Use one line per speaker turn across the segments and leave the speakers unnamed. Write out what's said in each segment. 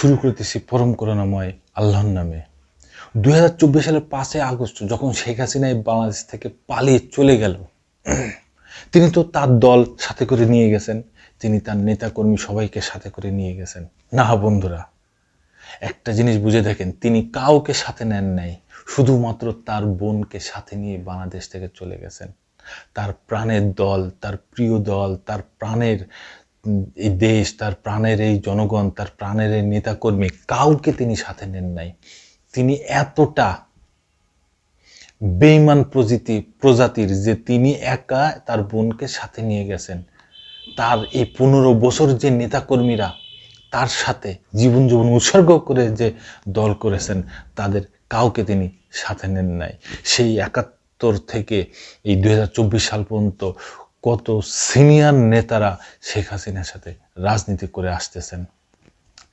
শুরু করতেছি পরম করুণাময় আল্লাহর নামে। 2024 সালের 5 আগস্ট যখন শেখ হাসিনা এই বাংলাদেশ থেকে পালিয়ে চলে গেল, তিনি তো তার দল সাথে করে নিয়ে গেছেন, তিনি তার নেতাকর্মী সবাইকে সাথে করে নিয়ে গেছেন। না বন্ধুরা, একটা জিনিস বুঝে দেখেন, তিনি কাউকে সাথে নেন নাই, শুধুমাত্র তার বোনকে সাথে নিয়ে বাংলাদেশ থেকে চলে গেছেন। তার প্রাণের দল, তার প্রিয় দল, তার প্রাণের এই দেশ, তার প্রাণের এই জনগণ, তার প্রাণের এই নেতাকর্মী, কাউকে তিনি সাথে নেন নাই। তিনি এতটা বেঈমান প্রজাতির যে তিনি একা তার বোনকে সাথে নিয়ে গেছেন। তার এই 15 বছর যে নেতাকর্মীরা তার সাথে জীবন উৎসর্গ করে যে দল করেছেন, তাদের কাউকে তিনি সাথে নেন নাই। সেই 71 থেকে এই 2024 সাল পর্যন্ত কত সিনিয়র নেতারা শেখ হাসিনার সাথে রাজনীতি করে আসতেছেন,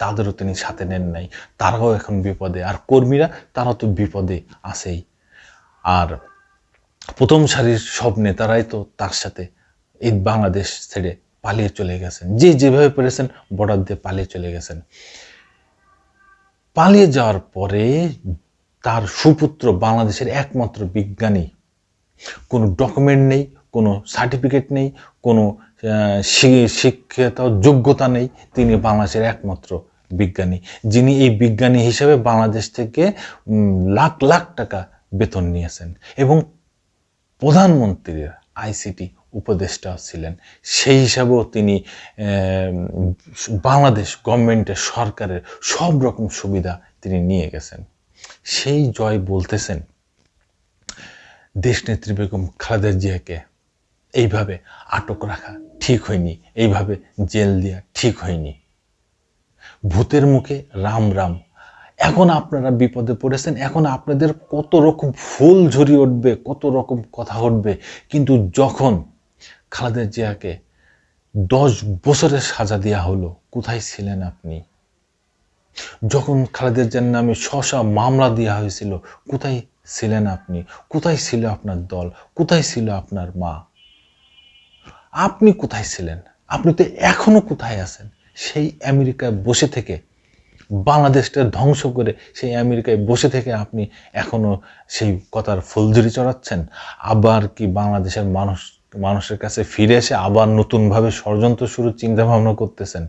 তাদেরও তিনি সাথে নেন নাই। তারাও এখন বিপদে, আর কর্মীরা তারা তো বিপদে আছেই। আর প্রথম সারির সব নেতারাই তো তার সাথে এই বাংলাদেশ ছেড়ে পালিয়ে চলে গেছেন, যে যেভাবে পেরেছেন বর্ডার দিয়ে পালিয়ে চলে গেছেন। পালিয়ে যাওয়ার পরে তার সুপুত্র বাংলাদেশের একমাত্র বিজ্ঞানী, কোনো ডকুমেন্ট নেই, কোনো সার্টিফিকেট নেই, কোনো শিক্ষিত যোগ্যতা নেই, তিনি বাংলাদেশের একমাত্র বিজ্ঞানী, যিনি এই বিজ্ঞানী হিসেবে বাংলাদেশ থেকে লাখ লাখ টাকা বেতন নিয়েছেন এবং প্রধানমন্ত্রীর আইসিটি উপদেষ্টা ছিলেন। সেই হিসাবেও তিনি বাংলাদেশ গভর্নমেন্টের সরকারের সব রকম সুবিধা তিনি নিয়ে গেছেন। সেই জয় বলতেছেন, দেশনেত্রী বেগম খালেদা জিয়াকে এইভাবে আটক রাখা ঠিক হয়নি, এইভাবে জেল দেওয়া ঠিক হয়নি। ভূতের মুখে রাম রাম। এখন আপনারা বিপদে পড়েছেন, এখন আপনাদের কত রকম ফুল ঝরিয়ে উঠবে, কত রকম কথা উঠবে, কিন্তু যখন খালেদা জিয়াকে 10 বছরের সাজা দেওয়া হলো, কোথায় ছিলেন আপনি? যখন খালেদা জিয়ার নামে শশা মামলা দেওয়া হয়েছিল, কোথায় ছিলেন আপনি? কোথায় ছিল আপনার দল? কোথায় ছিল আপনার মা? আপনি কোথায় ছিলেন? আপনি তো এখনো কোথায় আছেন? সেই আমেরিকায় বসে থেকে, বাংলাদেশটা ধ্বংস করে সেই আমেরিকায় বসে থেকে আপনি এখনো সেই কথার ফুলঝুরি চড়াচ্ছেন। আবার কি বাংলাদেশের মানুষের কাছে ফিরে এসে আবার নতুনভাবে ষড়যন্ত্র শুরু চিন্তা ভাবনা করতেছেন?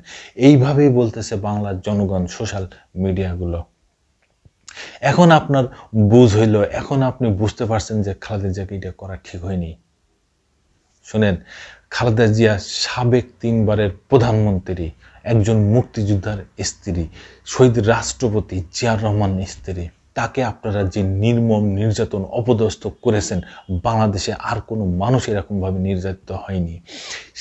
এইভাবেই বলতেছে বাংলার জনগণ, সোশ্যাল মিডিয়াগুলো। এখন আপনার বুঝ হইল, এখন আপনি বুঝতে পারছেন যে খালেদা জিয়াকে এটা করা ঠিক হয়নি। শুনেন, খালেদা জিয়া সাবেক 3 বারের প্রধানমন্ত্রী, একজন মুক্তিযোদ্ধার স্ত্রী, শহীদ রাষ্ট্রপতি জিয়াউর রহমানের স্ত্রী। তাকে আপনারা যে নির্মম নির্যাতন অপদস্থ করেছেন, বাংলাদেশে আর কোনো মানুষ এরকমভাবে নির্যাতিত হয়নি।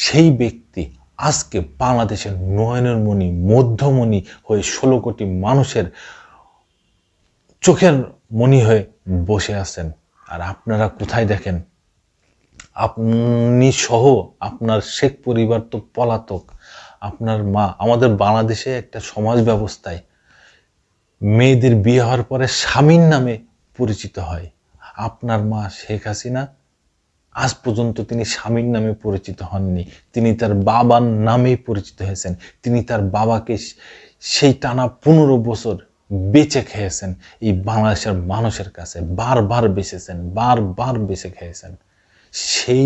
সেই ব্যক্তি আজকে বাংলাদেশের নয়নের মণি, মধ্যমণি হয়ে 16 কোটি মানুষের চোখের মণি হয়ে বসে আছেন। আর আপনারা কোথায় দেখেন? আপনি সহ আপনার শেখ পরিবার তো পলাতক। আপনার মা, আমাদের বাংলাদেশে একটা সমাজ ব্যবস্থায় মেয়েদের বিয়ে হওয়ার পরে স্বামীর নামে পরিচিত হয়। আপনার মা শেখ হাসিনা আজ পর্যন্ত তিনি স্বামীর নামে পরিচিত হননি, তিনি তার বাবার নামেই পরিচিত হয়েছেন। তিনি তার বাবাকে সেই টানা 15 বছর বেঁচে খেয়েছেন এই বাংলাদেশের মানুষের কাছে, বারবার বেঁচে খেয়েছেন। সেই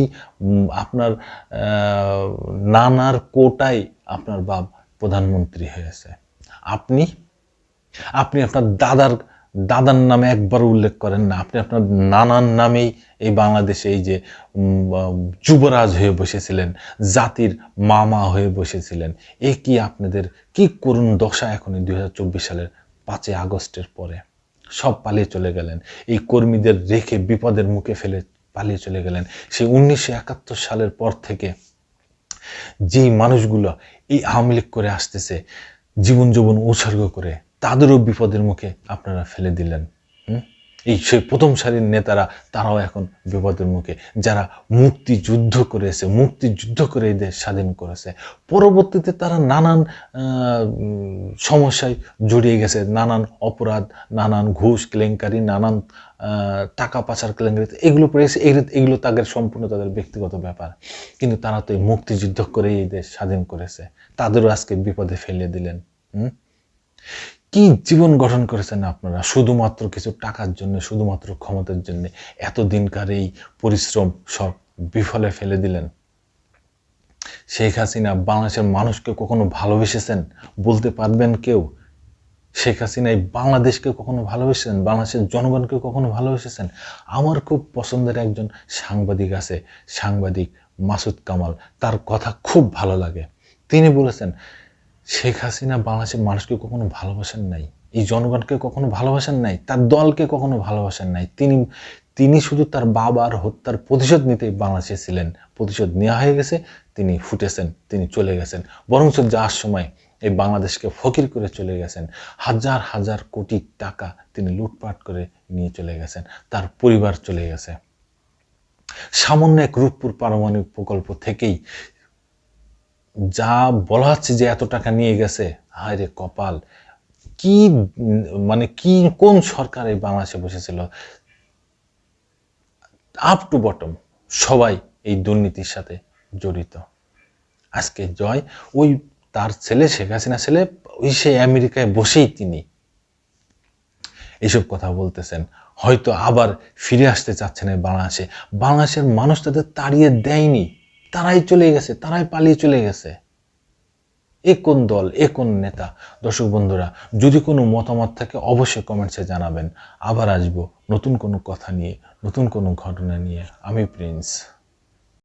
আপনার নানার কোটায় আপনার বাপ প্রধানমন্ত্রী হয়েছে। আপনি আপনার দাদার নামে একবার উল্লেখ করেন না। আপনি আপনার নানার নামেই এই বাংলাদেশে এই যে যুবরাজ হয়ে বসেছিলেন, জাতির মামা হয়ে বসেছিলেন। এ কি আপনাদের কি করুণ দশা এখন 2024 সালের 5 আগস্টের পরে? সব পালিয়ে চলে গেলেন, এই কর্মীদের রেখে বিপদের মুখে ফেলে পালিয়ে চলে গেলেন। সেই 1971 সালের পর থেকে যেই মানুষগুলো এই আওয়ামী লীগ করে আসতেছে, জীবন উৎসর্গ করে, তাদেরও বিপদের মুখে আপনারা ফেলে দিলেন। এই সেই প্রথম সারির নেতারা, তারাও এখন বিপদের মুখে, যারা মুক্তিযুদ্ধ করে এই দেশ স্বাধীন করেছে। পরবর্তীতে তারা নানান সমস্যায় জড়িয়ে গেছে, নানান অপরাধ, নানান ঘুষ কেলেঙ্কারি, নানান টাকা পাচার কেলেঙ্কারি, এগুলো পড়েছে। এগুলো তাদের সম্পূর্ণ তাদের ব্যক্তিগত ব্যাপার, কিন্তু তারা তো এই মুক্তিযুদ্ধ করে এই দেশ স্বাধীন করেছে, তাদেরও আজকে বিপদে ফেলে দিলেন। কি জীবন গঠন করেছেন আপনারা শুধুমাত্র কিছু টাকার জন্য, শুধুমাত্র ক্ষমতার জন্য এতদিনকার এই পরিশ্রম সব বিফলে ফেলে দিলেন। শেখ হাসিনা বাংলাদেশের মানুষকে কখনো ভালোবেসেছেন বলতে পারবেন কেউ? শেখ হাসিনা এই বাংলাদেশকে কখনো ভালোবেসেছেন? বাংলাদেশের জনগণকে কখনো ভালোবেসেছেন? আমার খুব পছন্দের একজন সাংবাদিক আছে, সাংবাদিক মাসুদ কামাল, তার কথা খুব ভালো লাগে। তিনি বলেছেন শেখ হাসিনা বাংলাদেশের মানুষকে কখনো ভালোবাসেন নাই, এই জনগণকে কখনো ভালোবাসেন নাই, তার দলকে কখনো ভালোবাসেন নাই। তিনি শুধু তার বাবার হত্যার প্রতিশোধ নিতেই বাংলাদেশে ছিলেন। প্রতিশোধ নেওয়া হয়ে গেছে, তিনি ফুটেছেন, তিনি চলে গেছেন। বরঞ্চ যাওয়ার সময় এই বাংলাদেশকে ফকির করে চলে গেছেন। হাজার হাজার কোটি টাকা তিনি লুটপাট করে নিয়ে চলে গেছেন, তার পরিবার চলে গেছে। সামান্য এক রূপপুর পারমাণবিক প্রকল্প থেকেই যা বলা হচ্ছে যে এত টাকা নিয়ে গেছে, হায় রে কপাল! কি মানে কি কোন সরকার এই বাংলাদেশে বসেছিল? আপ টু বটম সবাই এই দুর্নীতির সাথে জড়িত। আজকে জয় ওই তার ছেলে, শেখ হাসিনা ছেলে, ওই সে আমেরিকায় বসেই তিনি এইসব কথা বলতেছেন। হয়তো আবার ফিরে আসতে চাচ্ছেন এই বাংলাদেশে। বাংলাদেশের মানুষ তাদের তাড়িয়ে দেয়নি, তারাই চলে গেছে, তারাই পালিয়ে চলে গেছে। এ কোন দল, এ কোন নেতা? দর্শক বন্ধুরা, যদি কোনো মতামত থাকে অবশ্যই কমেন্টসে জানাবেন। আবার আসবো নতুন কোনো কথা নিয়ে, নতুন কোনো ঘটনা নিয়ে। আমি প্রিন্স।